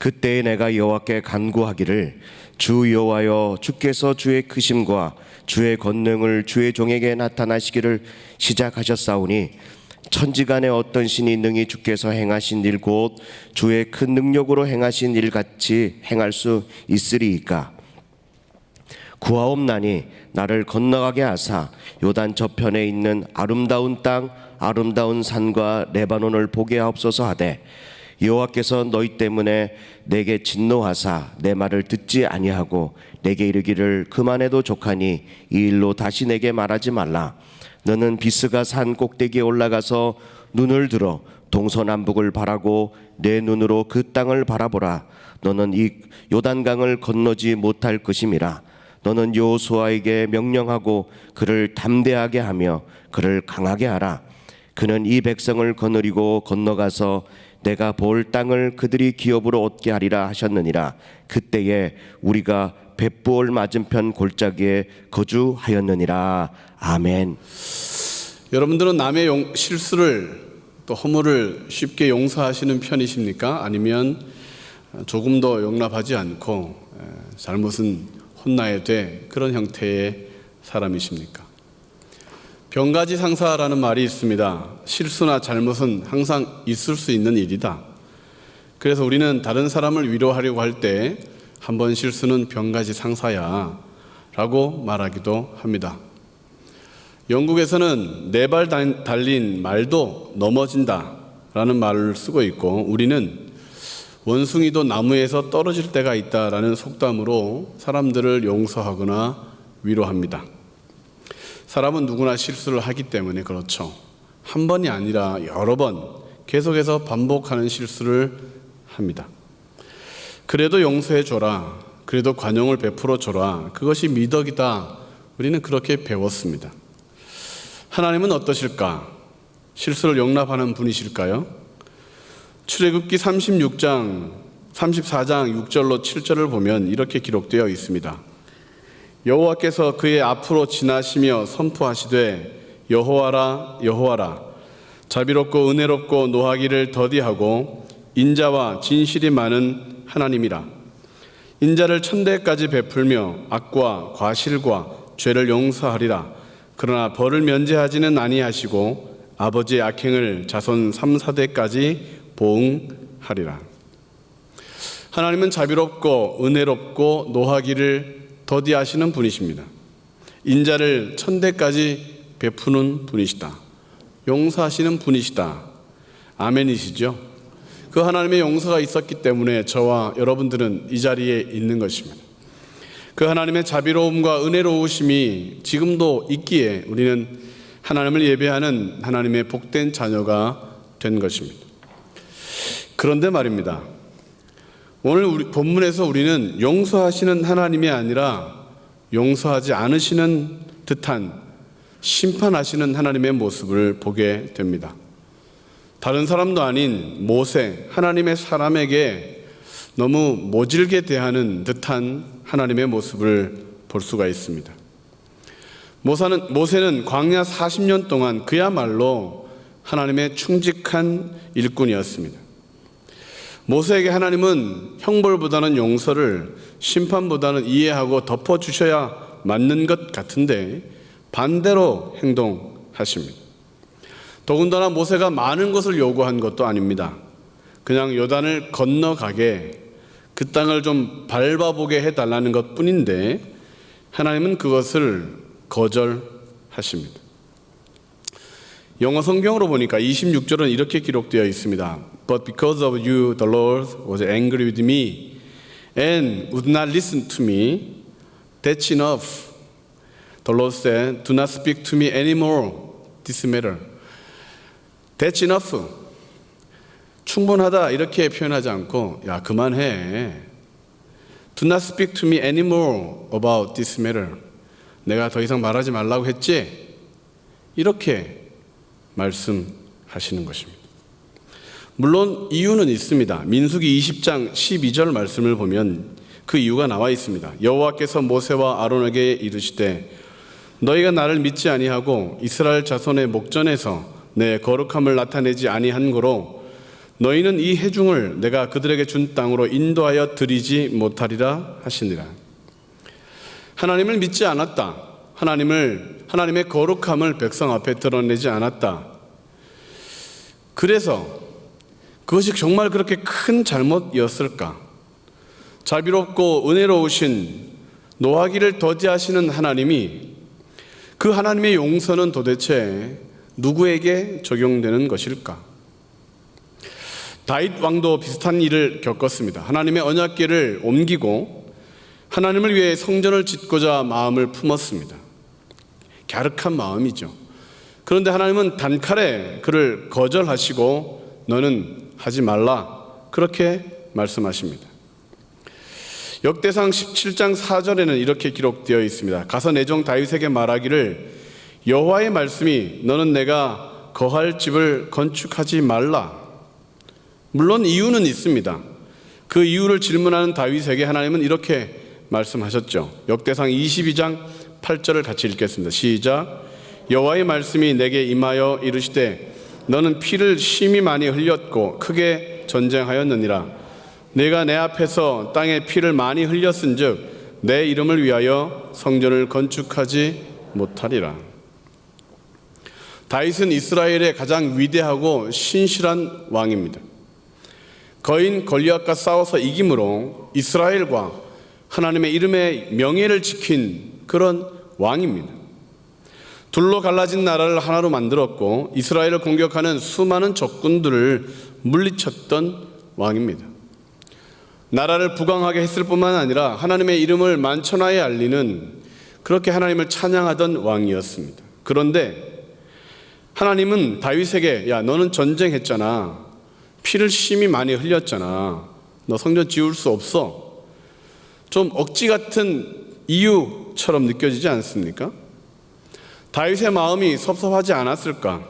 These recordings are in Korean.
그때에 내가 여호와께 간구하기를 주 여호와여, 주께서 주의 크심과 주의 권능을 주의 종에게 나타나시기를 시작하셨사오니 천지간에 어떤 신이 능히 주께서 행하신 일 곧 주의 큰 능력으로 행하신 일 같이 행할 수 있으리이까? 구하옵나니 나를 건너가게 하사 요단 저편에 있는 아름다운 땅 아름다운 산과 레바논을 보게 하옵소서 하되, 여호와께서 너희 때문에 내게 진노하사 내 말을 듣지 아니하고 내게 이르기를 그만해도 족하니 이 일로 다시 내게 말하지 말라. 너는 비스가 산 꼭대기에 올라가서 눈을 들어 동서남북을 바라고 내 눈으로 그 땅을 바라보라. 너는 이 요단강을 건너지 못할 것임이라. 너는 여호수아에게 명령하고 그를 담대하게 하며 그를 강하게 하라. 그는 이 백성을 거느리고 건너가서 내가 볼 땅을 그들이 기업으로 얻게 하리라 하셨느니라. 그때에 우리가 벳부올 맞은편 골짜기에 거주하였느니라. 아멘. 여러분들은 남의 실수를 또 허물을 쉽게 용서하시는 편이십니까? 아니면 조금 더 용납하지 않고 잘못은 혼나야 돼, 그런 형태의 사람이십니까? 병가지 상사라는 말이 있습니다. 실수나 잘못은 항상 있을 수 있는 일이다. 그래서 우리는 다른 사람을 위로하려고 할 때 한 번 실수는 병가지 상사야 라고 말하기도 합니다. 영국에서는 네 발 달린 말도 넘어진다 라는 말을 쓰고 있고, 우리는 원숭이도 나무에서 떨어질 때가 있다라는 속담으로 사람들을 용서하거나 위로합니다. 사람은 누구나 실수를 하기 때문에 그렇죠. 한 번이 아니라 여러 번 계속해서 반복하는 실수를 합니다. 그래도 용서해 줘라, 그래도 관용을 베풀어 줘라, 그것이 미덕이다. 우리는 그렇게 배웠습니다. 하나님은 어떠실까? 실수를 용납하는 분이실까요? 출애굽기 34장 6절로 7절을 보면 이렇게 기록되어 있습니다. 여호와께서 그의 앞으로 지나시며 선포하시되 여호와라 여호와라, 자비롭고 은혜롭고 노하기를 더디하고 인자와 진실이 많은 하나님이라. 인자를 천대까지 베풀며 악과 과실과 죄를 용서하리라. 그러나 벌을 면제하지는 아니하시고 아버지의 악행을 자손 3, 4대까지 보응하리라. 하나님은 자비롭고 은혜롭고 노하기를 더디하시는 분이십니다. 인자를 천대까지 베푸는 분이시다. 용서하시는 분이시다. 아멘이시죠? 그 하나님의 용서가 있었기 때문에 저와 여러분들은 이 자리에 있는 것입니다. 그 하나님의 자비로움과 은혜로우심이 지금도 있기에 우리는 하나님을 예배하는 하나님의 복된 자녀가 된 것입니다. 그런데 말입니다. 오늘 우리 본문에서 우리는 용서하시는 하나님이 아니라 용서하지 않으시는 듯한 심판하시는 하나님의 모습을 보게 됩니다. 다른 사람도 아닌 모세, 하나님의 사람에게 너무 모질게 대하는 듯한 하나님의 모습을 볼 수가 있습니다. 모세는 광야 40년 동안 그야말로 하나님의 충직한 일꾼이었습니다. 모세에게 하나님은 형벌보다는 용서를, 심판보다는 이해하고 덮어주셔야 맞는 것 같은데 반대로 행동하십니다. 더군다나 모세가 많은 것을 요구한 것도 아닙니다. 그냥 요단을 건너가게, 그 땅을 좀 밟아보게 해달라는 것 뿐인데 하나님은 그것을 거절하십니다. 영어 성경으로 보니까 26절은 이렇게 기록되어 있습니다. But because of you, the Lord was angry with me and would not listen to me. That's enough. The Lord said, do not speak to me anymore this matter. That's enough. 충분하다 이렇게 표현하지 않고 야 그만해. Do not speak to me anymore about this matter. 내가 더 이상 말하지 말라고 했지? 이렇게 말씀하시는 것입니다. 물론 이유는 있습니다. 민수기 20장 12절 말씀을 보면 그 이유가 나와 있습니다. 여호와께서 모세와 아론에게 이르시되 너희가 나를 믿지 아니하고 이스라엘 자손의 목전에서 내 거룩함을 나타내지 아니한 고로 너희는 이 회중을 내가 그들에게 준 땅으로 인도하여 드리지 못하리라 하시니라. 하나님을 믿지 않았다. 하나님의 거룩함을 백성 앞에 드러내지 않았다. 그래서 그것이 정말 그렇게 큰 잘못이었을까? 자비롭고 은혜로우신 노하기를 더디하시는 하나님이 그 하나님의 용서는 도대체 누구에게 적용되는 것일까? 다윗 왕도 비슷한 일을 겪었습니다. 하나님의 언약궤를 옮기고 하나님을 위해 성전을 짓고자 마음을 품었습니다. 갸륵한 마음이죠. 그런데 하나님은 단칼에 그를 거절하시고 너는 하지 말라 그렇게 말씀하십니다. 역대상 17장 4절에는 이렇게 기록되어 있습니다. 가서 내 종 다윗에게 말하기를 여호와의 말씀이 너는 내가 거할 집을 건축하지 말라. 물론 이유는 있습니다. 그 이유를 질문하는 다윗에게 하나님은 이렇게 말씀하셨죠. 역대상 22장 8절을 같이 읽겠습니다. 시작. 여호와의 말씀이 내게 임하여 이르시되 너는 피를 심히 많이 흘렸고 크게 전쟁하였느니라. 내가 내 앞에서 땅에 피를 많이 흘렸은즉 내 이름을 위하여 성전을 건축하지 못하리라. 다윗은 이스라엘의 가장 위대하고 신실한 왕입니다. 거인 골리앗과 싸워서 이김으로 이스라엘과 하나님의 이름의 명예를 지킨 그런 왕입니다. 둘로 갈라진 나라를 하나로 만들었고 이스라엘을 공격하는 수많은 적군들을 물리쳤던 왕입니다. 나라를 부강하게 했을 뿐만 아니라 하나님의 이름을 만천하에 알리는 그렇게 하나님을 찬양하던 왕이었습니다. 그런데 하나님은 다윗에게 야 너는 전쟁했잖아. 피를 심히 많이 흘렸잖아. 너 성전 지을 수 없어. 좀 억지 같은 이유처럼 느껴지지 않습니까? 다윗의 마음이 섭섭하지 않았을까?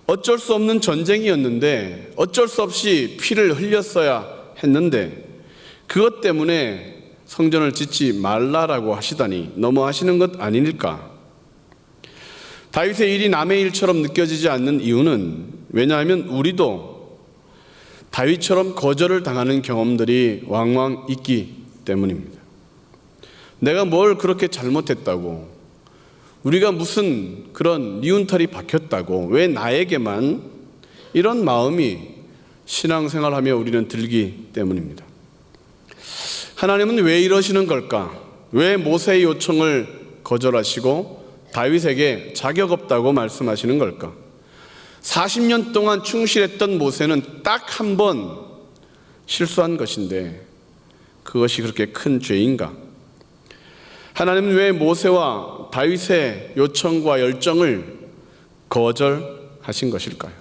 어쩔 수 없는 전쟁이었는데 어쩔 수 없이 피를 흘렸어야 했는데 그것 때문에 성전을 짓지 말라라고 하시다니 너무하시는 것 아닐까? 다윗의 일이 남의 일처럼 느껴지지 않는 이유는 왜냐하면 우리도 다윗처럼 거절을 당하는 경험들이 왕왕 있기 때문입니다. 내가 뭘 그렇게 잘못했다고, 우리가 무슨 그런 니운털이 박혔다고, 왜 나에게만 이런 마음이 신앙생활하며 우리는 들기 때문입니다. 하나님은 왜 이러시는 걸까? 왜 모세의 요청을 거절하시고 다윗에게 자격 없다고 말씀하시는 걸까? 40년 동안 충실했던 모세는 딱 한 번 실수한 것인데 그것이 그렇게 큰 죄인가? 하나님은 왜 모세와 다윗의 요청과 열정을 거절하신 것일까요?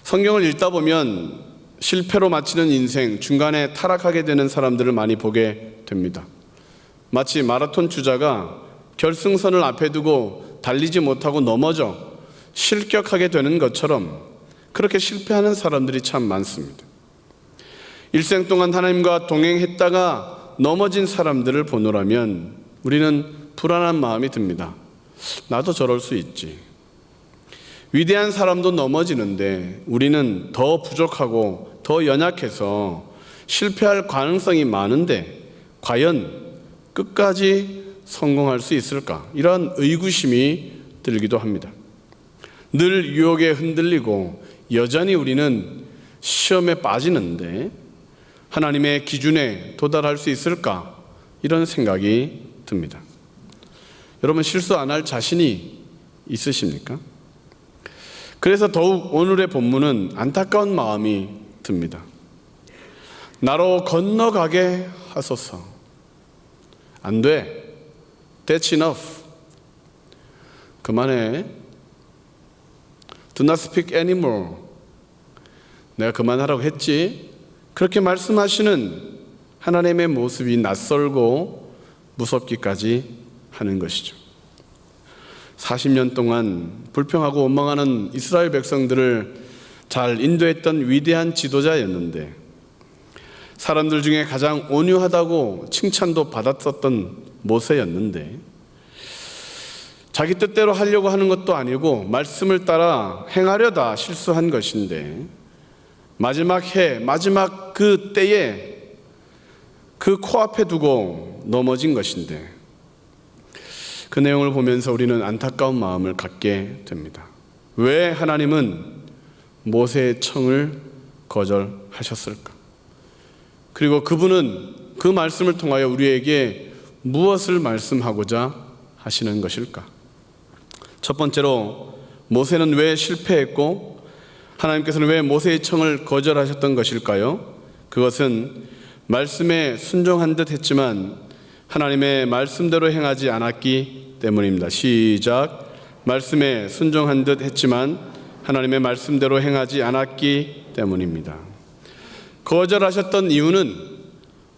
성경을 읽다 보면 실패로 마치는 인생, 중간에 타락하게 되는 사람들을 많이 보게 됩니다. 마치 마라톤 주자가 결승선을 앞에 두고 달리지 못하고 넘어져 실격하게 되는 것처럼 그렇게 실패하는 사람들이 참 많습니다. 일생 동안 하나님과 동행했다가 넘어진 사람들을 보노라면 우리는 불안한 마음이 듭니다. 나도 저럴 수 있지. 위대한 사람도 넘어지는데 우리는 더 부족하고 더 연약해서 실패할 가능성이 많은데 과연 끝까지 성공할 수 있을까? 이런 의구심이 들기도 합니다. 늘 유혹에 흔들리고 여전히 우리는 시험에 빠지는데 하나님의 기준에 도달할 수 있을까? 이런 생각이 듭니다. 여러분 실수 안 할 자신이 있으십니까? 그래서 더욱 오늘의 본문은 안타까운 마음이 듭니다. 나로 건너가게 하소서. 안 돼. That's enough. 그만해. Do not speak anymore. 내가 그만하라고 했지. 그렇게 말씀하시는 하나님의 모습이 낯설고 무섭기까지 하는 것이죠. 40년 동안 불평하고 원망하는 이스라엘 백성들을 잘 인도했던 위대한 지도자였는데 사람들 중에 가장 온유하다고 칭찬도 받았었던 모세였는데 자기 뜻대로 하려고 하는 것도 아니고 말씀을 따라 행하려다 실수한 것인데 마지막 해, 마지막 그 때에 그 코앞에 두고 넘어진 것인데, 그 내용을 보면서 우리는 안타까운 마음을 갖게 됩니다. 왜 하나님은 모세의 청을 거절하셨을까? 그리고 그분은 그 말씀을 통하여 우리에게 무엇을 말씀하고자 하시는 것일까? 첫 번째로, 모세는 왜 실패했고 하나님께서는 왜 모세의 청을 거절하셨던 것일까요? 그것은 말씀에 순종한 듯 했지만 하나님의 말씀대로 행하지 않았기 때문입니다. 시작. 말씀에 순종한 듯 했지만 하나님의 말씀대로 행하지 않았기 때문입니다. 거절하셨던 이유는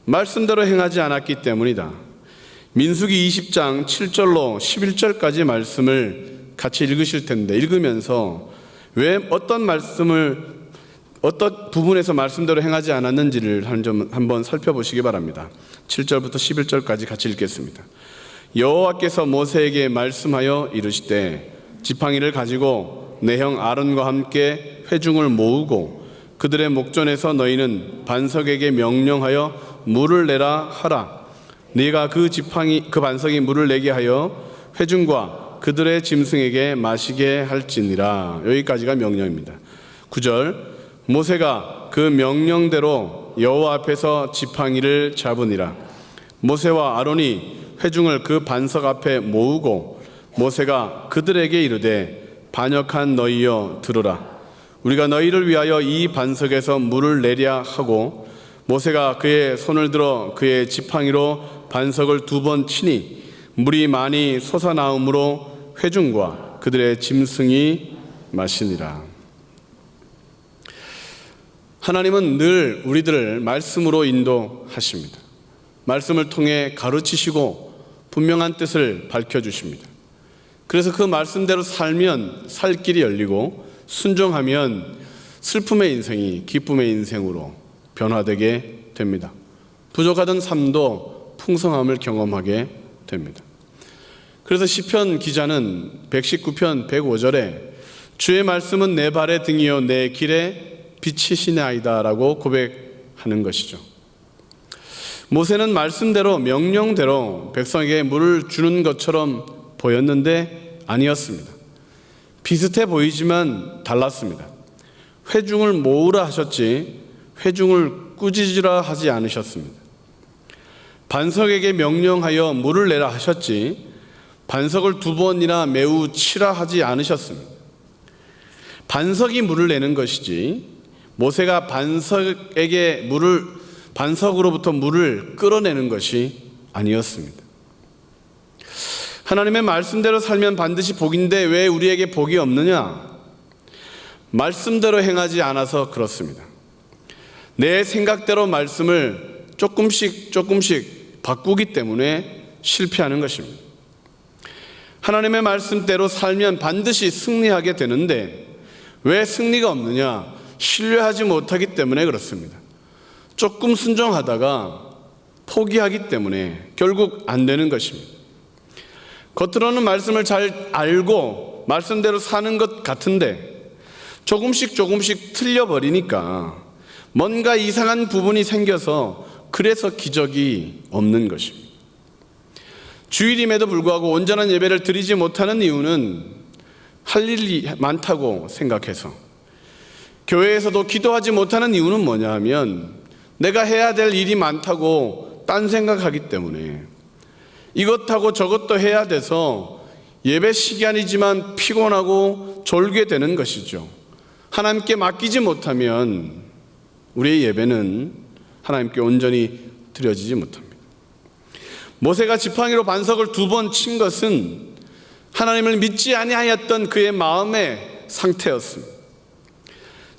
말씀대로 행하지 않았기 때문이다. 민수기 20장 7절로 11절까지 말씀을 같이 읽으실 텐데, 읽으면서 왜 어떤 부분에서 말씀대로 행하지 않았는지를 한번 살펴보시기 바랍니다. 7절부터 11절까지 같이 읽겠습니다. 여호와께서 모세에게 말씀하여 이르시되, 지팡이를 가지고 내 형 아론과 함께 회중을 모으고 그들의 목전에서 너희는 반석에게 명령하여 물을 내라 하라. 네가 그 반석이 물을 내게 하여 회중과 그들의 짐승에게 마시게 할지니라. 여기까지가 명령입니다. 9절. 모세가 그 명령대로 여호와 앞에서 지팡이를 잡으니라. 모세와 아론이 회중을 그 반석 앞에 모으고 모세가 그들에게 이르되, 반역한 너희여 들으라. 우리가 너희를 위하여 이 반석에서 물을 내랴 하고, 모세가 그의 손을 들어 그의 지팡이로 반석을 2번 치니 물이 많이 솟아나오므로 회중과 그들의 짐승이 마시니라. 하나님은 늘 우리들을 말씀으로 인도하십니다. 말씀을 통해 가르치시고 분명한 뜻을 밝혀주십니다. 그래서 그 말씀대로 살면 살 길이 열리고, 순종하면 슬픔의 인생이 기쁨의 인생으로 변화되게 됩니다. 부족하던 삶도 풍성함을 경험하게 됩니다. 그래서 시편 기자는 119편 105절에 주의 말씀은 내 발의 등이요 내 길에 빛이시나이다 라고 고백하는 것이죠. 모세는 말씀대로 명령대로 백성에게 물을 주는 것처럼 보였는데 아니었습니다. 비슷해 보이지만 달랐습니다. 회중을 모으라 하셨지 회중을 꾸짖으라 하지 않으셨습니다. 반석에게 명령하여 물을 내라 하셨지 반석을 2번이나 매우 치라 하지 않으셨습니다. 반석이 물을 내는 것이지 모세가 반석으로부터 물을 끌어내는 것이 아니었습니다. 하나님의 말씀대로 살면 반드시 복인데 왜 우리에게 복이 없느냐? 말씀대로 행하지 않아서 그렇습니다. 내 생각대로 말씀을 조금씩 바꾸기 때문에 실패하는 것입니다. 하나님의 말씀대로 살면 반드시 승리하게 되는데 왜 승리가 없느냐? 신뢰하지 못하기 때문에 그렇습니다. 조금 순종하다가 포기하기 때문에 결국 안 되는 것입니다. 겉으로는 말씀을 잘 알고 말씀대로 사는 것 같은데 조금씩 틀려버리니까 뭔가 이상한 부분이 생겨서 그래서 기적이 없는 것입니다. 주일임에도 불구하고 온전한 예배를 드리지 못하는 이유는 할 일이 많다고 생각해서, 교회에서도 기도하지 못하는 이유는 뭐냐 하면 내가 해야 될 일이 많다고 딴 생각하기 때문에, 이것하고 저것도 해야 돼서 예배 시간이지만 피곤하고 졸게 되는 것이죠. 하나님께 맡기지 못하면 우리의 예배는 하나님께 온전히 드려지지 못합니다. 모세가 지팡이로 반석을 2번 친 것은 하나님을 믿지 아니하였던 그의 마음의 상태였습니다.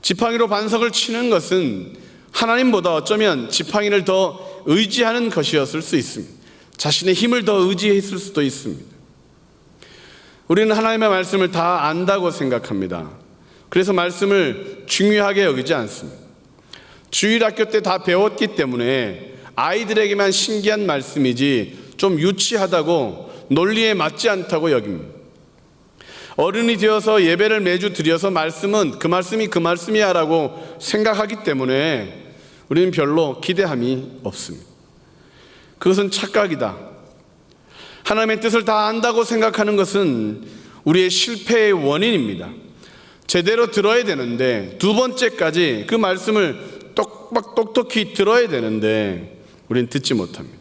지팡이로 반석을 치는 것은 하나님보다 어쩌면 지팡이를 더 의지하는 것이었을 수 있습니다. 자신의 힘을 더 의지했을 수도 있습니다. 우리는 하나님의 말씀을 다 안다고 생각합니다. 그래서 말씀을 중요하게 여기지 않습니다. 주일학교 때 다 배웠기 때문에 아이들에게만 신기한 말씀이지 좀 유치하다고 논리에 맞지 않다고 여깁니다. 어른이 되어서 예배를 매주 드려서 말씀은 그 말씀이 그 말씀이야라고 생각하기 때문에 우리는 별로 기대함이 없습니다. 그것은 착각이다. 하나님의 뜻을 다 안다고 생각하는 것은 우리의 실패의 원인입니다. 제대로 들어야 되는데, 두 번째까지 그 말씀을 똑똑히 들어야 되는데 우리는 듣지 못합니다.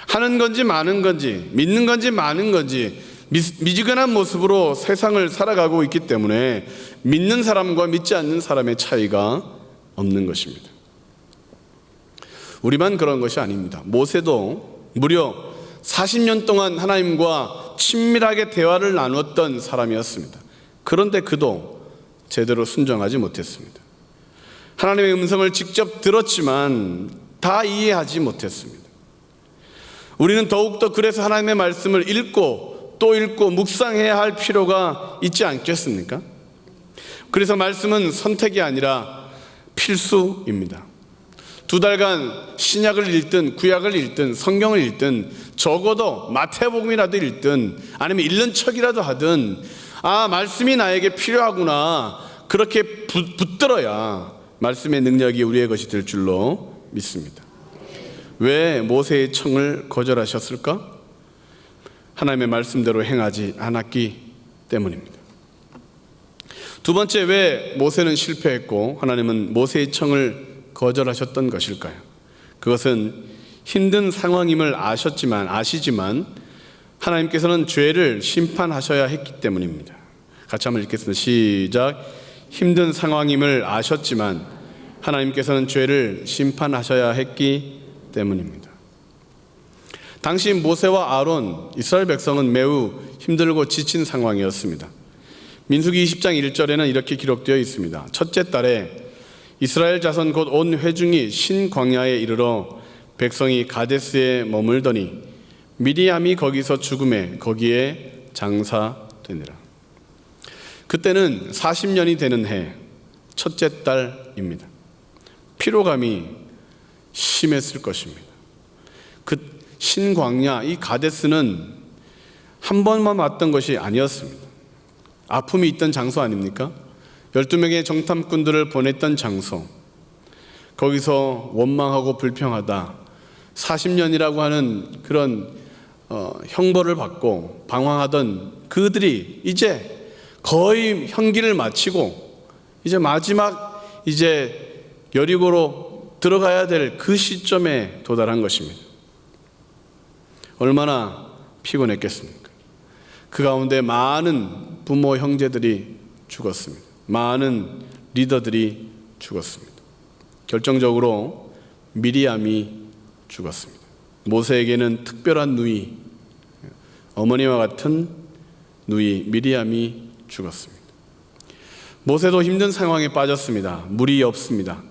하는 건지 마는 건지, 믿는 건지 마는 건지 미지근한 모습으로 세상을 살아가고 있기 때문에 믿는 사람과 믿지 않는 사람의 차이가 없는 것입니다. 우리만 그런 것이 아닙니다. 모세도 무려 40년 동안 하나님과 친밀하게 대화를 나눴던 사람이었습니다. 그런데 그도 제대로 순종하지 못했습니다. 하나님의 음성을 직접 들었지만 다 이해하지 못했습니다. 우리는 더욱더 그래서 하나님의 말씀을 읽고 또 읽고 묵상해야 할 필요가 있지 않겠습니까? 그래서 말씀은 선택이 아니라 필수입니다. 2달간 신약을 읽든 구약을 읽든 성경을 읽든 적어도 마태복음이라도 읽든 아니면 읽는 척이라도 하든 말씀이 나에게 필요하구나, 그렇게 붙들어야 말씀의 능력이 우리의 것이 될 줄로 믿습니다. 왜 모세의 청을 거절하셨을까? 하나님의 말씀대로 행하지 않았기 때문입니다. 두 번째, 왜 모세는 실패했고 하나님은 모세의 청을 거절하셨던 것일까요? 그것은 힘든 상황임을 아시지만 하나님께서는 죄를 심판하셔야 했기 때문입니다. 같이 한번 읽겠습니다. 시작. 힘든 상황임을 아셨지만 하나님께서는 죄를 심판하셔야 했기 때문입니다. 당시 모세와 아론, 이스라엘 백성은 매우 힘들고 지친 상황이었습니다. 민수기 20장 1절에는 이렇게 기록되어 있습니다. 첫째 달에 이스라엘 자손 곧 온 회중이 신광야에 이르러 백성이 가데스에 머물더니 미리암이 거기서 죽음에 거기에 장사되니라. 그때는 40년이 되는 해 첫째 달입니다. 피로감이 심했을 것입니다. 그 신광야, 이 가데스는 한 번만 왔던 것이 아니었습니다. 아픔이 있던 장소 아닙니까? 12명의 정탐꾼들을 보냈던 장소, 거기서 원망하고 불평하다 40년이라고 하는 그런 형벌을 받고 방황하던 그들이 이제 거의 형기를 마치고 이제 마지막 여리고로 들어가야 될 그 시점에 도달한 것입니다. 얼마나 피곤했겠습니까? 그 가운데 많은 부모 형제들이 죽었습니다. 많은 리더들이 죽었습니다. 결정적으로 미리암이 죽었습니다. 모세에게는 특별한 누이, 어머니와 같은 누이 미리암이 죽었습니다. 모세도 힘든 상황에 빠졌습니다. 물이 없습니다.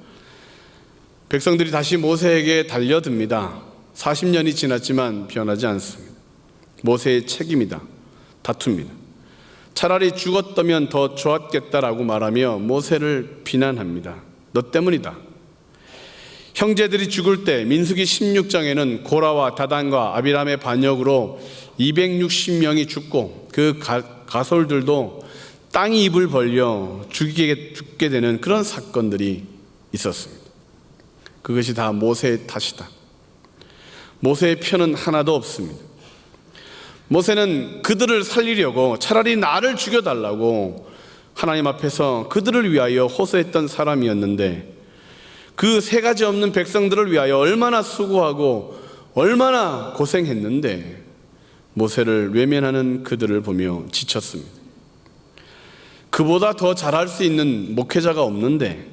백성들이 다시 모세에게 달려듭니다. 40년이 지났지만 변하지 않습니다. 모세의 책임이다. 다툽니다. 차라리 죽었다면 더 좋았겠다라고 말하며 모세를 비난합니다. 너 때문이다. 형제들이 죽을 때 민수기 16장에는 고라와 다단과 아비람의 반역으로 260명이 죽고 그 가솔들도 땅이 입을 벌려 죽게 되는 그런 사건들이 있었습니다. 그것이 다 모세의 탓이다. 모세의 편은 하나도 없습니다. 모세는 그들을 살리려고 차라리 나를 죽여달라고 하나님 앞에서 그들을 위하여 호소했던 사람이었는데, 그 세 가지 없는 백성들을 위하여 얼마나 수고하고 얼마나 고생했는데 모세를 외면하는 그들을 보며 지쳤습니다. 그보다 더 잘할 수 있는 목회자가 없는데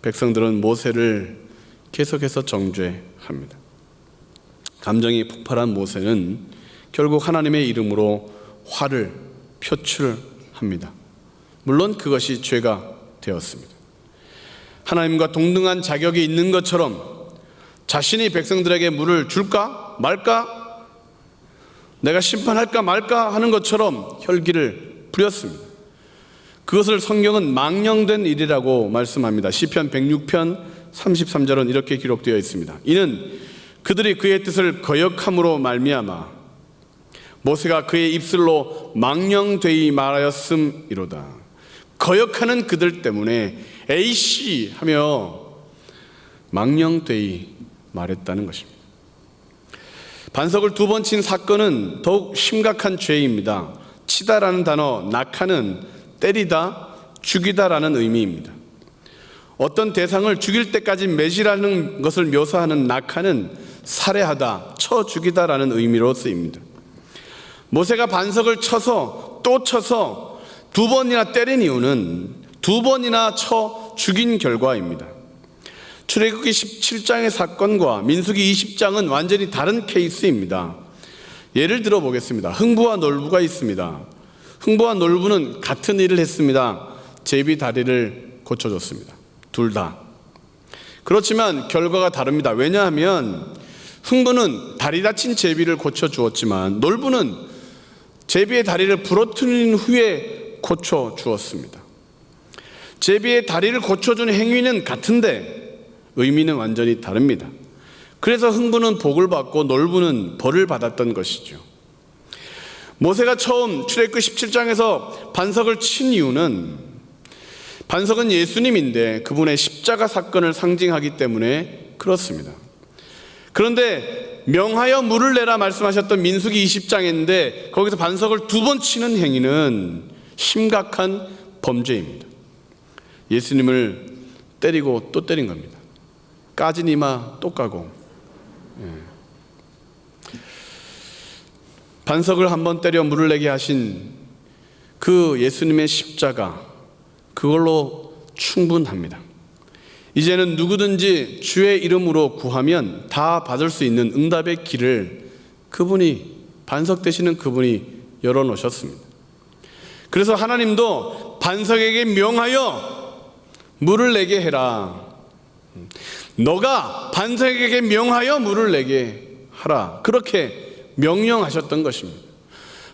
백성들은 모세를 계속해서 정죄합니다. 감정이 폭발한 모세는 결국 하나님의 이름으로 화를 표출합니다. 물론 그것이 죄가 되었습니다. 하나님과 동등한 자격이 있는 것처럼 자신이 백성들에게 물을 줄까 말까, 내가 심판할까 말까 하는 것처럼 혈기를 부렸습니다. 그것을 성경은 망령된 일이라고 말씀합니다. 시편 106편 33절은 이렇게 기록되어 있습니다. 이는 그들이 그의 뜻을 거역함으로 말미암아 모세가 그의 입술로 망령되이 말하였음이로다. 거역하는 그들 때문에 에이씨 하며 망령되이 말했다는 것입니다. 반석을 2번 친 사건은 더욱 심각한 죄입니다. 치다라는 단어, 낙하는 때리다, 죽이다라는 의미입니다. 어떤 대상을 죽일 때까지 매질하는 것을 묘사하는 낙하는 살해하다, 쳐 죽이다라는 의미로 쓰입니다. 모세가 반석을 쳐서 또 쳐서 2번이나 때린 이유는 2번이나 쳐 죽인 결과입니다. 출애굽기 17장의 사건과 민수기 20장은 완전히 다른 케이스입니다. 예를 들어 보겠습니다. 흥부와 놀부가 있습니다. 흥부와 놀부는 같은 일을 했습니다. 제비 다리를 고쳐줬습니다. 둘 다. 그렇지만 결과가 다릅니다. 왜냐하면 흥부는 다리 다친 제비를 고쳐주었지만 놀부는 제비의 다리를 부러뜨린 후에 고쳐주었습니다. 제비의 다리를 고쳐준 행위는 같은데 의미는 완전히 다릅니다. 그래서 흥부는 복을 받고 놀부는 벌을 받았던 것이죠. 모세가 처음 출애굽기 17장에서 반석을 친 이유는 반석은 예수님인데 그분의 십자가 사건을 상징하기 때문에 그렇습니다. 그런데 명하여 물을 내라 말씀하셨던 민수기 20장인데 거기서 반석을 2번 치는 행위는 심각한 범죄입니다. 예수님을 때리고 또 때린 겁니다. 까진 이마 또 까고. 반석을 한번 때려 물을 내게 하신 그 예수님의 십자가, 그걸로 충분합니다. 이제는 누구든지 주의 이름으로 구하면 다 받을 수 있는 응답의 길을 그분이, 반석 되시는 그분이 열어놓으셨습니다. 그래서 하나님도 반석에게 명하여 물을 내게 해라. 너가 반석에게 명하여 물을 내게 하라. 그렇게 명령하셨던 것입니다.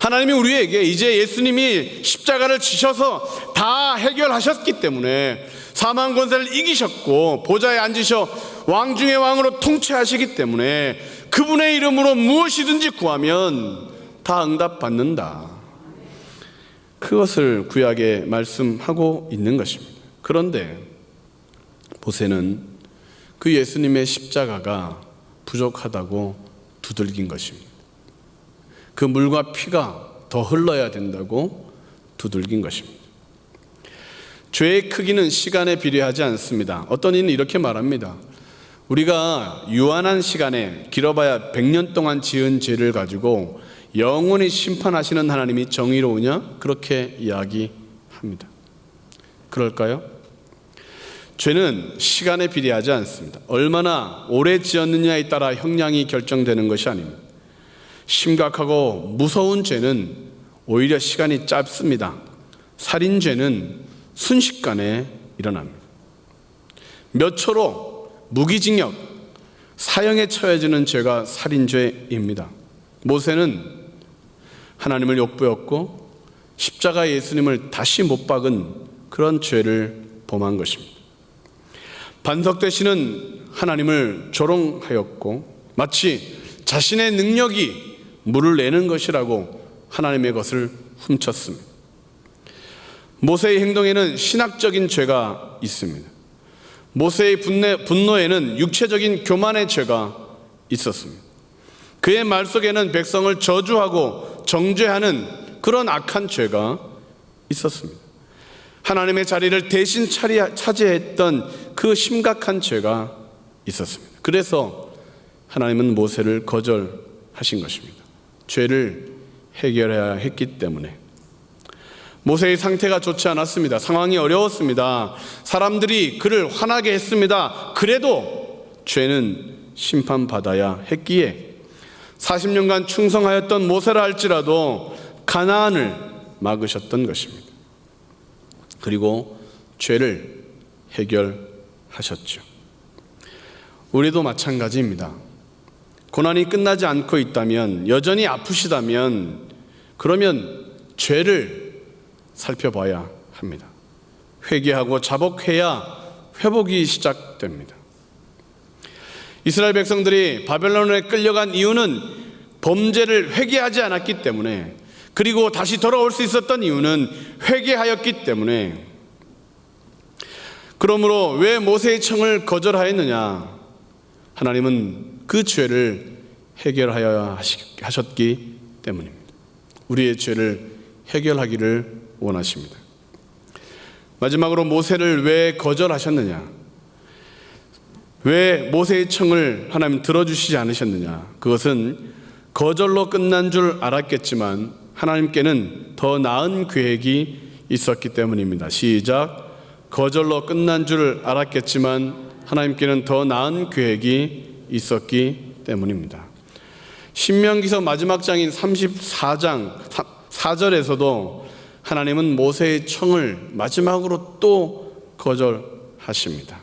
하나님이 우리에게 이제 예수님이 십자가를 지셔서 다 해결하셨기 때문에 사망 권세를 이기셨고 보좌에 앉으셔 왕 중의 왕으로 통치하시기 때문에 그분의 이름으로 무엇이든지 구하면 다 응답받는다. 그것을 구약에 말씀하고 있는 것입니다. 그런데 모세는 그 예수님의 십자가가 부족하다고 두들긴 것입니다. 그 물과 피가 더 흘러야 된다고 두들긴 것입니다. 죄의 크기는 시간에 비례하지 않습니다. 어떤 이는 이렇게 말합니다. 우리가 유한한 시간에 길어봐야 100년 동안 지은 죄를 가지고 영원히 심판하시는 하나님이 정의로우냐? 그렇게 이야기합니다. 그럴까요? 죄는 시간에 비례하지 않습니다. 얼마나 오래 지었느냐에 따라 형량이 결정되는 것이 아닙니다. 심각하고 무서운 죄는 오히려 시간이 짧습니다. 살인죄는 순식간에 일어납니다. 몇 초로 무기징역, 사형에 처해지는 죄가 살인죄입니다. 모세는 하나님을 욕보였고 십자가 예수님을 다시 못 박은 그런 죄를 범한 것입니다. 반석 되시는 하나님을 조롱하였고 마치 자신의 능력이 물을 내는 것이라고 하나님의 것을 훔쳤습니다. 모세의 행동에는 신학적인 죄가 있습니다. 모세의 분노에는 육체적인 교만의 죄가 있었습니다. 그의 말 속에는 백성을 저주하고 정죄하는 그런 악한 죄가 있었습니다. 하나님의 자리를 대신 차지했던 그 심각한 죄가 있었습니다. 그래서 하나님은 모세를 거절하신 것입니다. 죄를 해결해야 했기 때문에. 모세의 상태가 좋지 않았습니다. 상황이 어려웠습니다. 사람들이 그를 화나게 했습니다. 그래도 죄는 심판받아야 했기에 40년간 충성하였던 모세라 할지라도 가나안을 막으셨던 것입니다. 그리고 죄를 해결하셨죠. 우리도 마찬가지입니다. 고난이 끝나지 않고 있다면, 여전히 아프시다면 그러면 죄를 살펴봐야 합니다. 회개하고 자복해야 회복이 시작됩니다. 이스라엘 백성들이 바벨론에 끌려간 이유는 범죄를 회개하지 않았기 때문에, 그리고 다시 돌아올 수 있었던 이유는 회개하였기 때문에, 그러므로 왜 모세의 청을 거절하였느냐? 하나님은 그 죄를 해결하여야 하셨기 때문입니다. 우리의 죄를 해결하기를 원하십니다. 마지막으로 모세를 왜 거절하셨느냐? 왜 모세의 청을 하나님 들어주시지 않으셨느냐? 그것은 거절로 끝난 줄 알았겠지만 하나님께는 더 나은 계획이 있었기 때문입니다. 시작. 거절로 끝난 줄 알았겠지만 하나님께는 더 나은 계획이 있었기 때문입니다. 신명기서 마지막 장인 34장 4절에서도 하나님은 모세의 청을 마지막으로 또 거절하십니다.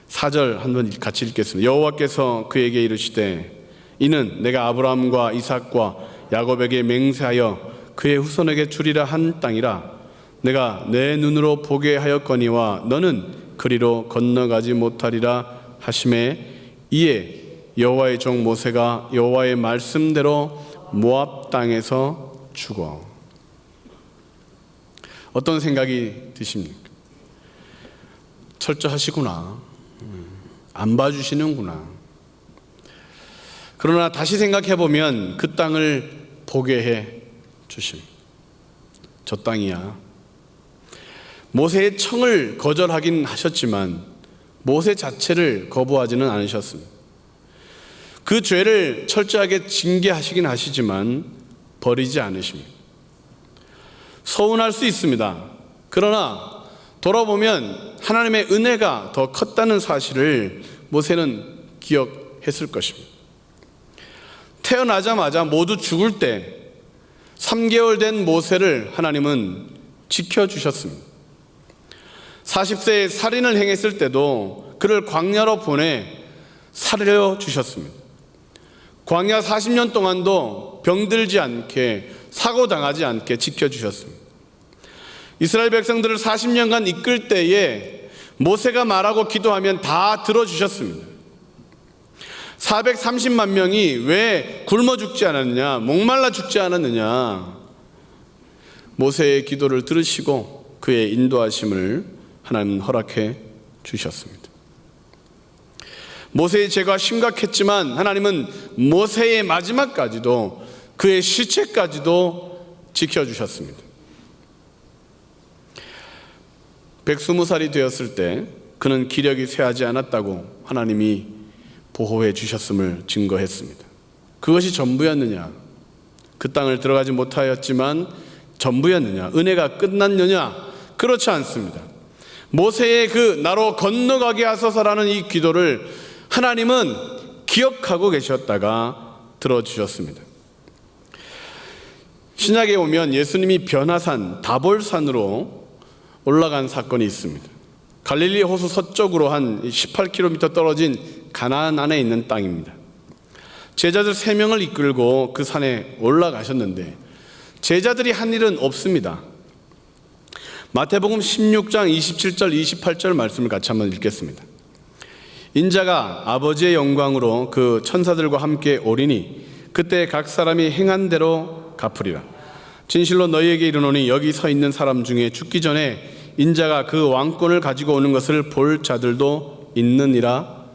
4절 한번 같이 읽겠습니다. 여호와께서 그에게 이르시되 이는 내가 아브라함과 이삭과 야곱에게 맹세하여 그의 후손에게 주리라 한 땅이라. 내가 내 눈으로 보게 하였거니와 너는 그리로 건너가지 못하리라 하시매 이에 여호와의 종 모세가 여호와의 말씀대로 모압 땅에서 죽어. 어떤 생각이 드십니까? 철저하시구나. 안 봐주시는구나. 그러나 다시 생각해 보면 그 땅을 보게 해 주십니다. 저 땅이야. 모세의 청을 거절하긴 하셨지만 모세 자체를 거부하지는 않으셨습니다. 그 죄를 철저하게 징계하시긴 하시지만 버리지 않으십니다. 서운할 수 있습니다. 그러나 돌아보면 하나님의 은혜가 더 컸다는 사실을 모세는 기억했을 것입니다. 태어나자마자 모두 죽을 때 3개월 된 모세를 하나님은 지켜주셨습니다. 40세에 살인을 행했을 때도 그를 광야로 보내 살려주셨습니다. 광야 40년 동안도 병들지 않게, 사고당하지 않게 지켜주셨습니다. 이스라엘 백성들을 40년간 이끌 때에 모세가 말하고 기도하면 다 들어주셨습니다. 430만 명이 왜 굶어 죽지 않았느냐, 목말라 죽지 않았느냐, 모세의 기도를 들으시고 그의 인도하심을 하나님은 허락해 주셨습니다. 모세의 죄가 심각했지만 하나님은 모세의 마지막까지도, 그의 시체까지도 지켜주셨습니다. 120살이 되었을 때 그는 기력이 쇠하지 않았다고 하나님이 보호해 주셨음을 증거했습니다. 그것이 전부였느냐? 그 땅을 들어가지 못하였지만 전부였느냐? 은혜가 끝났느냐? 그렇지 않습니다. 모세의 그 나로 건너가게 하소서라는 이 기도를 하나님은 기억하고 계셨다가 들어주셨습니다. 신약에 오면 예수님이 변화산 다볼산으로 올라간 사건이 있습니다. 갈릴리 호수 서쪽으로 한 18km 떨어진 가나안 안에 있는 땅입니다. 제자들 3명을 이끌고 그 산에 올라가셨는데 제자들이 한 일은 없습니다. 마태복음 16장 27절 28절 말씀을 같이 한번 읽겠습니다. 인자가 아버지의 영광으로 그 천사들과 함께 오리니 그때 각 사람이 행한 대로 갚으리라. 진실로 너희에게 이르노니 여기 서 있는 사람 중에 죽기 전에 인자가 그 왕권을 가지고 오는 것을 볼 자들도 있느니라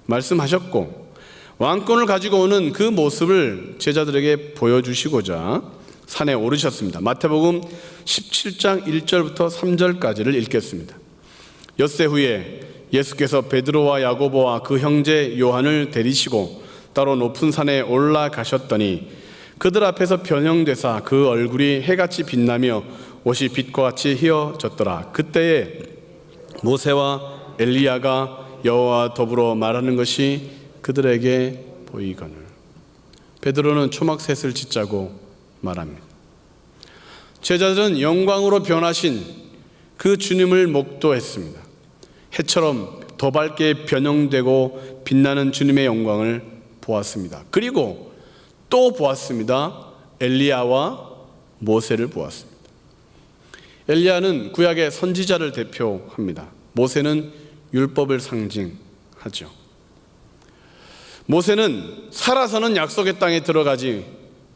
말씀하셨고, 왕권을 가지고 오는 그 모습을 제자들에게 보여주시고자 산에 오르셨습니다. 마태복음 17장 1절부터 3절까지를 읽겠습니다. 엿새 후에 예수께서 베드로와 야고보와 그 형제 요한을 데리시고 따로 높은 산에 올라가셨더니 그들 앞에서 변형되사 그 얼굴이 해같이 빛나며 옷이 빛과 같이 휘어졌더라. 그때에 모세와 엘리야가 여호와와 더불어 말하는 것이 그들에게 보이거늘. 베드로는 초막셋을 짓자고 말합니다. 제자들은 영광으로 변하신 그 주님을 목도했습니다. 해처럼 더 밝게 변형되고 빛나는 주님의 영광을 보았습니다. 그리고 또 보았습니다. 엘리야와 모세를 보았습니다. 엘리야는 구약의 선지자를 대표합니다. 모세는 율법을 상징하죠. 모세는 살아서는 약속의 땅에 들어가지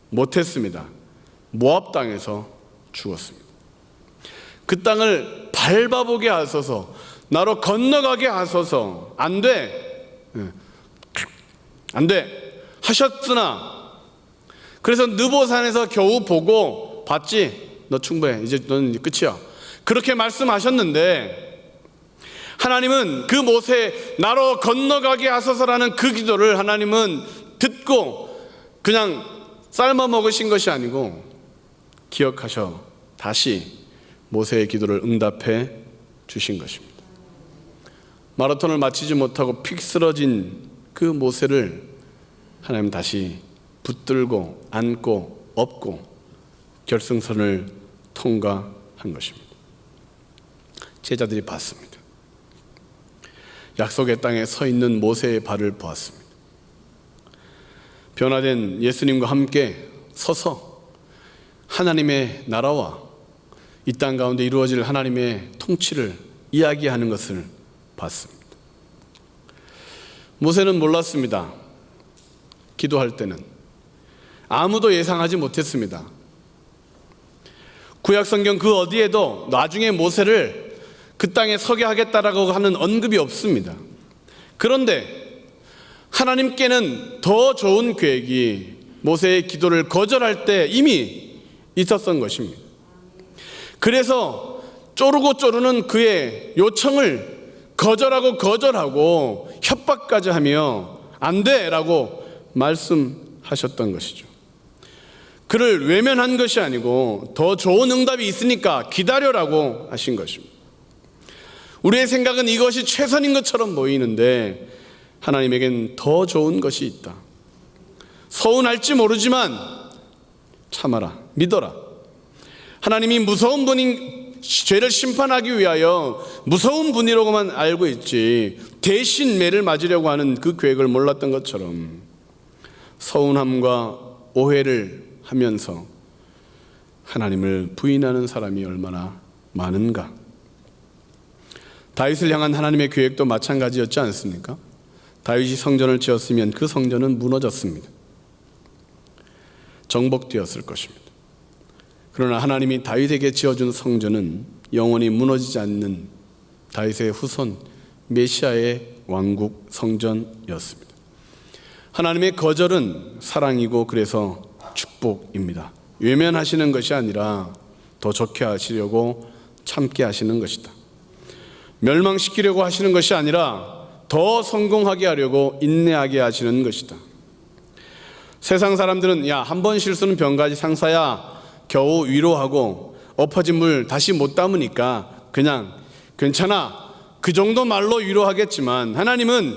못했습니다. 모압 땅에서 죽었습니다. 그 땅을 밟아보게 하소서, 나로 건너가게 하소서. 안 돼 하셨으나, 그래서 느보산에서 겨우 보고 봤지, 너 충분해, 이제 너는 끝이야, 그렇게 말씀하셨는데, 하나님은 그 모세 나로 건너가게 하소서라는 그 기도를 하나님은 듣고 그냥 삶아 먹으신 것이 아니고 기억하셔 다시 모세의 기도를 응답해 주신 것입니다. 마라톤을 마치지 못하고 픽 쓰러진 그 모세를 하나님 다시 붙들고 안고 업고 결승선을 통과한 것입니다. 제자들이 봤습니다. 약속의 땅에 서 있는 모세의 발을 보았습니다. 변화된 예수님과 함께 서서 하나님의 나라와 이 땅 가운데 이루어질 하나님의 통치를 이야기하는 것을 봤습니다. 모세는 몰랐습니다. 기도할 때는 아무도 예상하지 못했습니다. 구약성경 그 어디에도 나중에 모세를 그 땅에 서게 하겠다라고 하는 언급이 없습니다. 그런데 하나님께는 더 좋은 계획이 모세의 기도를 거절할 때 이미 있었던 것입니다. 그래서 쪼르고 쪼르는 그의 요청을 거절하고 협박까지 하며 안 돼라고 말씀하셨던 것이죠. 그를 외면한 것이 아니고 더 좋은 응답이 있으니까 기다려라고 하신 것입니다. 우리의 생각은 이것이 최선인 것처럼 보이는데 하나님에겐 더 좋은 것이 있다. 서운할지 모르지만 참아라, 믿어라. 하나님이 무서운 분인, 죄를 심판하기 위하여 무서운 분이라고만 알고 있지 대신 매를 맞으려고 하는 그 계획을 몰랐던 것처럼 서운함과 오해를 하면서 하나님을 부인하는 사람이 얼마나 많은가. 다윗을 향한 하나님의 계획도 마찬가지였지 않습니까? 다윗이 성전을 지었으면 그 성전은 무너졌습니다. 정복되었을 것입니다. 그러나 하나님이 다윗에게 지어준 성전은 영원히 무너지지 않는 다윗의 후손 메시아의 왕국 성전이었습니다. 하나님의 거절은 사랑이고 그래서 축복입니다. 외면하시는 것이 아니라 더 좋게 하시려고 참게 하시는 것이다. 멸망시키려고 하시는 것이 아니라 더 성공하게 하려고 인내하게 하시는 것이다. 세상 사람들은 야, 한 번 실수는 병가지 상사야, 겨우 위로하고 엎어진 물 다시 못 담으니까 그냥 괜찮아, 그 정도 말로 위로하겠지만 하나님은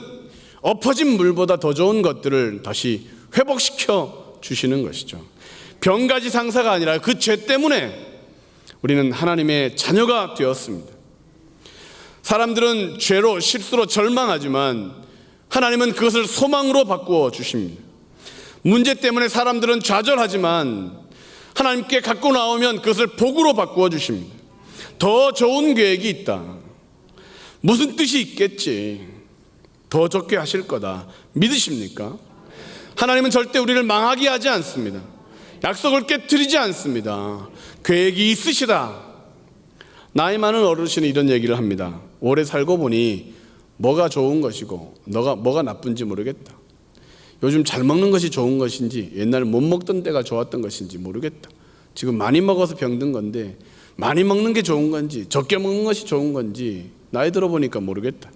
엎어진 물보다 더 좋은 것들을 다시 회복시켜 주시는 것이죠. 병가지 상사가 아니라 그 죄 때문에 우리는 하나님의 자녀가 되었습니다. 사람들은 죄로 실수로 절망하지만 하나님은 그것을 소망으로 바꾸어 주십니다. 문제 때문에 사람들은 좌절하지만 하나님께 갖고 나오면 그것을 복으로 바꾸어 주십니다. 더 좋은 계획이 있다. 무슨 뜻이 있겠지. 더 좋게 하실 거다. 믿으십니까? 하나님은 절대 우리를 망하게 하지 않습니다. 약속을 깨트리지 않습니다. 계획이 있으시다. 나이 많은 어르신이 이런 얘기를 합니다. 오래 살고 보니 뭐가 좋은 것이고 뭐가 나쁜지 모르겠다. 요즘 잘 먹는 것이 좋은 것인지 옛날 못 먹던 때가 좋았던 것인지 모르겠다. 지금 많이 먹어서 병든 건데 많이 먹는 게 좋은 건지 적게 먹는 것이 좋은 건지 나이 들어보니까 모르겠다.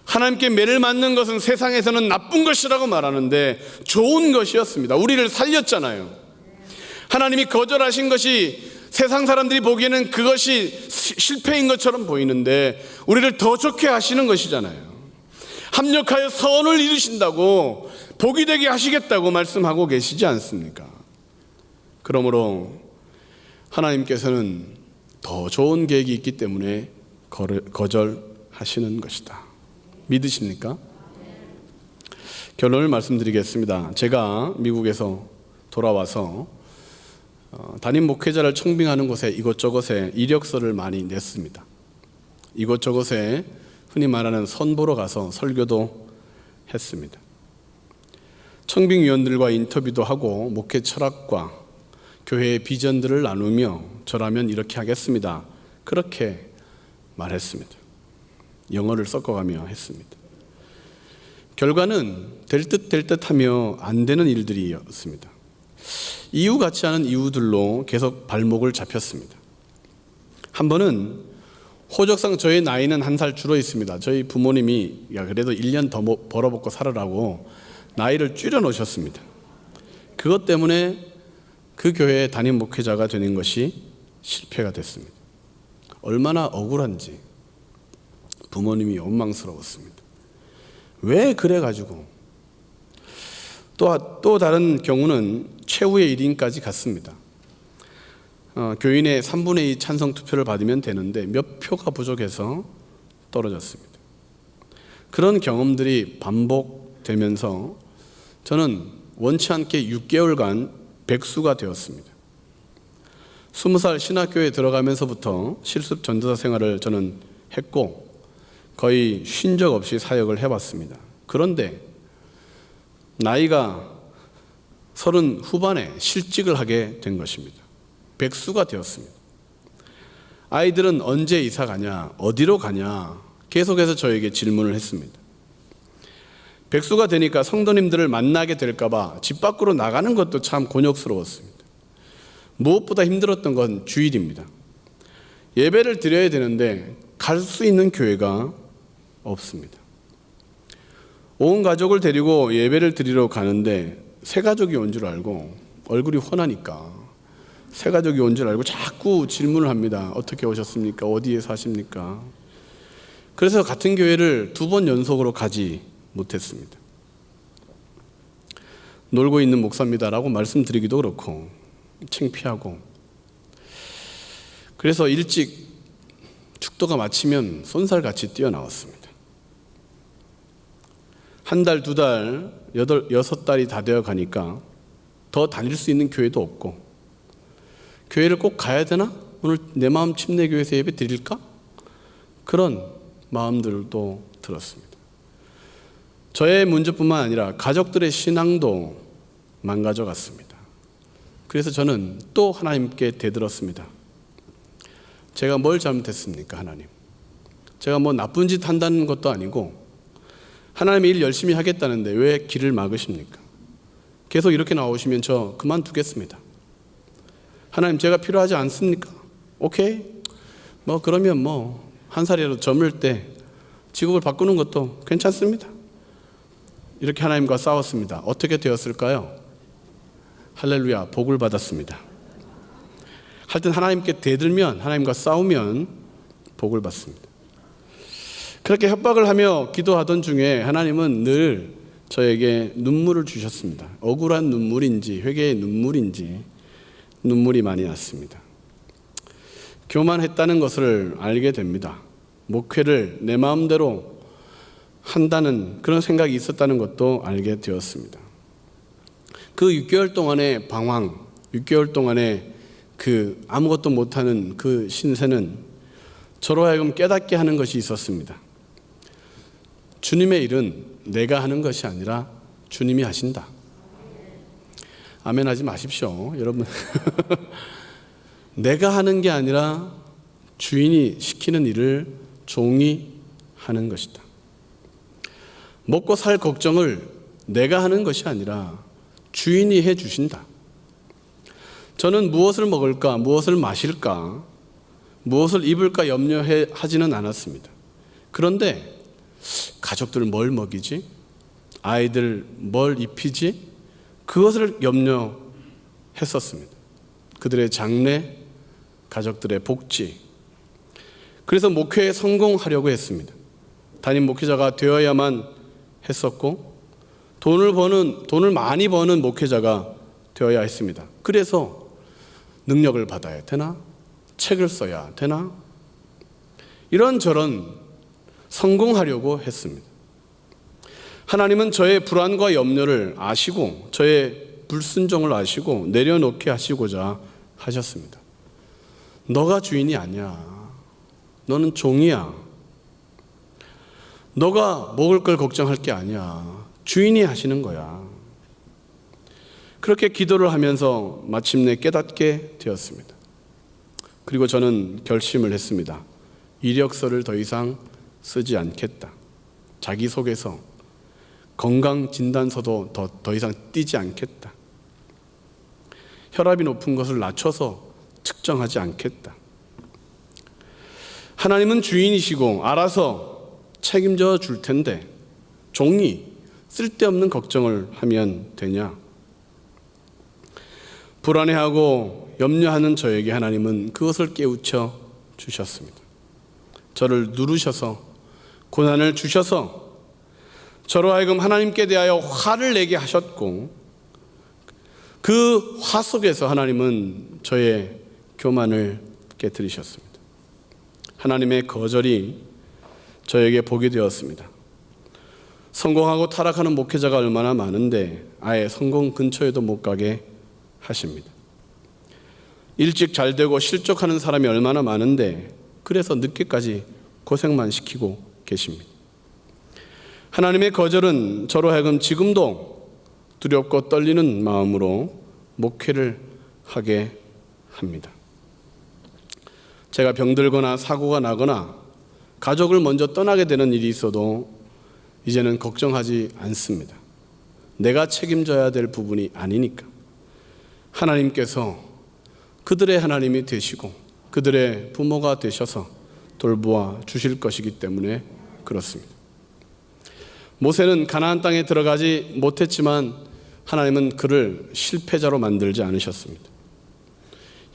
하나님께 매를 맞는 것은 세상에서는 나쁜 것이라고 말하는데 좋은 것이었습니다. 우리를 살렸잖아요. 하나님이 거절하신 것이 세상 사람들이 보기에는 그것이 실패인 것처럼 보이는데 우리를 더 좋게 하시는 것이잖아요. 합력하여 선을 이루신다고 복이 되게 하시겠다고 말씀하고 계시지 않습니까? 그러므로 하나님께서는 더 좋은 계획이 있기 때문에 거절하시는 것이다. 믿으십니까? 결론을 말씀드리겠습니다. 제가 미국에서 돌아와서 담임 목회자를 청빙하는 곳에 이곳저곳에 이력서를 많이 냈습니다. 이곳저곳에 흔히 말하는 선보러 가서 설교도 했습니다. 청빙위원들과 인터뷰도 하고 목회 철학과 교회의 비전들을 나누며 저라면 이렇게 하겠습니다. 그렇게 말했습니다. 영어를 섞어가며 했습니다. 결과는 될 듯 하며 안 되는 일들이었습니다. 이유 같지 않은 이유들로 계속 발목을 잡혔습니다. 한 번은 호적상 저의 나이는 한 살 줄어 있습니다. 저희 부모님이 야 그래도 1년 더 벌어먹고 살으라고 나이를 줄여 놓으셨습니다. 그것 때문에 그 교회의 담임 목회자가 되는 것이 실패가 됐습니다. 얼마나 억울한지 부모님이 원망스러웠습니다. 왜 그래가지고 또 다른 경우는 최후의 1인까지 갔습니다. 교인의 3분의 2 찬성 투표를 받으면 되는데 몇 표가 부족해서 떨어졌습니다. 그런 경험들이 반복되면서 저는 원치 않게 6개월간 백수가 되었습니다. 20살 신학교에 들어가면서부터 실습 전도사 생활을 저는 했고 거의 쉰 적 없이 사역을 해봤습니다. 그런데 나이가 30 후반에 실직을 하게 된 것입니다. 백수가 되었습니다. 아이들은 언제 이사 가냐, 어디로 가냐 계속해서 저에게 질문을 했습니다. 백수가 되니까 성도님들을 만나게 될까 봐 집 밖으로 나가는 것도 참 곤욕스러웠습니다. 무엇보다 힘들었던 건 주일입니다. 예배를 드려야 되는데 갈 수 있는 교회가 없습니다. 온 가족을 데리고 예배를 드리러 가는데 새 가족이 온 줄 알고 얼굴이 훤하니까 새 가족이 온 줄 알고 자꾸 질문을 합니다. 어떻게 오셨습니까? 어디에 사십니까? 그래서 같은 교회를 2번 연속으로 가지 못했습니다. 놀고 있는 목사입니다라고 말씀드리기도 그렇고 창피하고 그래서 일찍 축도가 마치면 쏜살같이 뛰어나왔습니다. 1달, 2달, 6달이 다 되어 가니까 더 다닐 수 있는 교회도 없고 교회를 꼭 가야 되나? 오늘 내 마음 침례교회에서 예배 드릴까? 그런 마음들도 들었습니다. 저의 문제뿐만 아니라 가족들의 신앙도 망가져 갔습니다. 그래서 저는 또 하나님께 대들었습니다. 제가 뭘 잘못했습니까, 하나님? 제가 뭐 나쁜 짓 한다는 것도 아니고 하나님의 일 열심히 하겠다는데 왜 길을 막으십니까? 계속 이렇게 나오시면 저 그만두겠습니다. 하나님 제가 필요하지 않습니까? 오케이? 그러면 한 살이라도 젊을 때 직업을 바꾸는 것도 괜찮습니다. 이렇게 하나님과 싸웠습니다. 어떻게 되었을까요? 할렐루야, 복을 받았습니다. 하여튼 하나님께 대들면, 하나님과 싸우면 복을 받습니다. 그렇게 협박을 하며 기도하던 중에 하나님은 늘 저에게 눈물을 주셨습니다. 억울한 눈물인지 회개의 눈물인지 눈물이 많이 났습니다. 교만했다는 것을 알게 됩니다. 목회를 내 마음대로 한다는 그런 생각이 있었다는 것도 알게 되었습니다. 그 6개월 동안의 방황, 6개월 동안의 그 아무것도 못하는 그 신세는 저로 하여금 깨닫게 하는 것이 있었습니다. 주님의 일은 내가 하는 것이 아니라 주님이 하신다. 아멘 하지 마십시오, 여러분. 내가 하는 게 아니라 주인이 시키는 일을 종이 하는 것이다. 먹고 살 걱정을 내가 하는 것이 아니라 주인이 해 주신다. 저는 무엇을 먹을까, 무엇을 마실까, 무엇을 입을까 염려하지는 않았습니다. 그런데 가족들 뭘 먹이지? 아이들 뭘 입히지? 그것을 염려했었습니다. 그들의 장래, 가족들의 복지. 그래서 목회에 성공하려고 했습니다. 담임 목회자가 되어야만 했었고 돈을 많이 버는 목회자가 되어야 했습니다. 그래서 능력을 받아야 되나? 책을 써야 되나? 이런저런 성공하려고 했습니다. 하나님은 저의 불안과 염려를 아시고 저의 불순종을 아시고 내려놓게 하시고자 하셨습니다. 너가 주인이 아니야. 너는 종이야. 너가 먹을 걸 걱정할 게 아니야. 주인이 하시는 거야. 그렇게 기도를 하면서 마침내 깨닫게 되었습니다. 그리고 저는 결심을 했습니다. 이력서를 더 이상 쓰지 않겠다. 자기소개서, 건강진단서도 더 이상 띄지 않겠다. 혈압이 높은 것을 낮춰서 측정하지 않겠다. 하나님은 주인이시고 알아서 책임져 줄 텐데 종이 쓸데없는 걱정을 하면 되냐? 불안해하고 염려하는 저에게 하나님은 그것을 깨우쳐 주셨습니다. 저를 누르셔서 고난을 주셔서 저로 하여금 하나님께 대하여 화를 내게 하셨고 그 화 속에서 하나님은 저의 교만을 깨뜨리셨습니다. 하나님의 거절이 저에게 복이 되었습니다. 성공하고 타락하는 목회자가 얼마나 많은데 아예 성공 근처에도 못 가게 하십니다. 일찍 잘 되고 실족하는 사람이 얼마나 많은데 그래서 늦게까지 고생만 시키고 계십니다. 하나님의 거절은 저로 하여금 지금도 두렵고 떨리는 마음으로 목회를 하게 합니다. 제가 병들거나 사고가 나거나 가족을 먼저 떠나게 되는 일이 있어도 이제는 걱정하지 않습니다. 내가 책임져야 될 부분이 아니니까. 하나님께서 그들의 하나님이 되시고 그들의 부모가 되셔서 돌보아 주실 것이기 때문에 그렇습니다. 모세는 가나안 땅에 들어가지 못했지만 하나님은 그를 실패자로 만들지 않으셨습니다.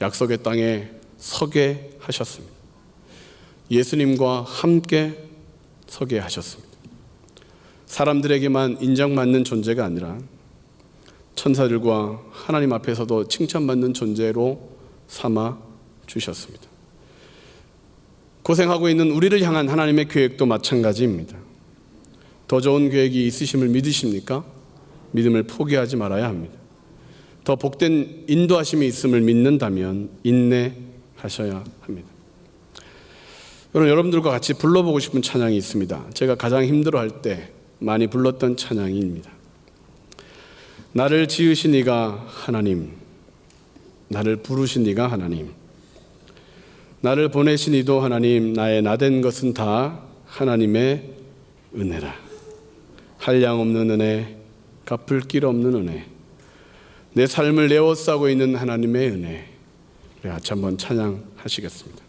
약속의 땅에 서게 하셨습니다. 예수님과 함께 서게 하셨습니다. 사람들에게만 인정받는 존재가 아니라 천사들과 하나님 앞에서도 칭찬받는 존재로 삼아 주셨습니다. 고생하고 있는 우리를 향한 하나님의 계획도 마찬가지입니다. 더 좋은 계획이 있으심을 믿으십니까? 믿음을 포기하지 말아야 합니다. 더 복된 인도하심이 있음을 믿는다면 인내하셔야 합니다. 여러분들과 같이 불러보고 싶은 찬양이 있습니다. 제가 가장 힘들어할 때 많이 불렀던 찬양입니다. 나를 지으신 이가 하나님, 나를 부르신 이가 하나님, 나를 보내신 이도 하나님, 나의 나된 것은 다 하나님의 은혜라. 한량 없는 은혜, 갚을 길 없는 은혜, 내 삶을 내어싸고 있는 하나님의 은혜. 우리 같이 한번 찬양하시겠습니다.